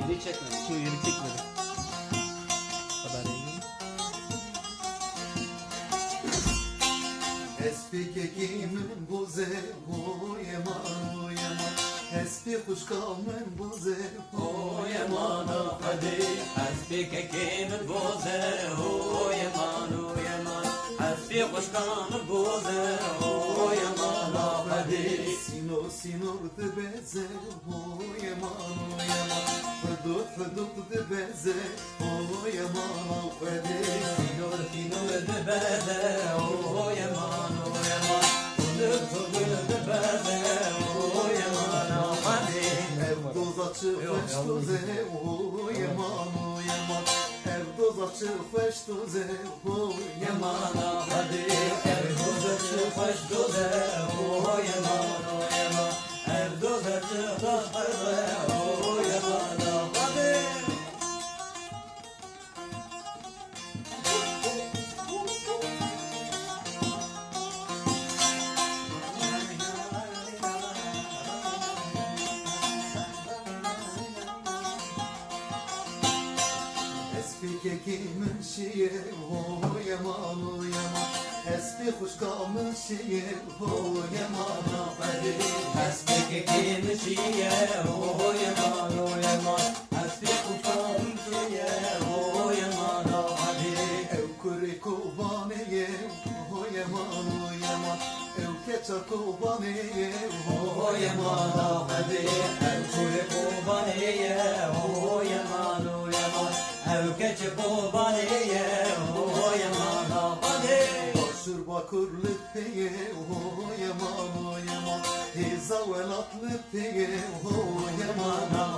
Yeri çekmedi. Şimdi yeri çekmedi. Kadar iyi. Espi kekimin buze yaman o yaman. Espi kuşkamın buze O yaman o hadi. Hasbi kekimin boze. O yaman o yaman. Hasbi kuşkanın boze. O yaman o hadi. Sinor dibeze o yaman o yaman. Hudut dibeze o yaman o hadi. Finur de beze. O yaman o yaman. Finur de beze. O yaman o hadi. Evdoz açık feştuze o yaman o yaman. Evdoz açık feştuze o yaman Yaman hadi. Erdoğan'ı çıkış doze. O yaman o yaman. Erdoğan'ı çıkış doze. O yaman hadi. Espi kekimin şiye o yaman o yaman. Espi kuşkamın şiye o yaman o hadi. Hasbi kekim şiye. O yaman o yaman. Hasbi kuşam şiye. O yaman hadi. Ev kuri kubaneye o yaman o yaman. Ev keça kubaneye O yaman hadi. Ev kule kubaniye. O yaman o yaman. Ev keçi kubaniye. O yaman hadi. Başır bakır lütfeye o yaman o yaman. Hiza velat lütfeye o yaman o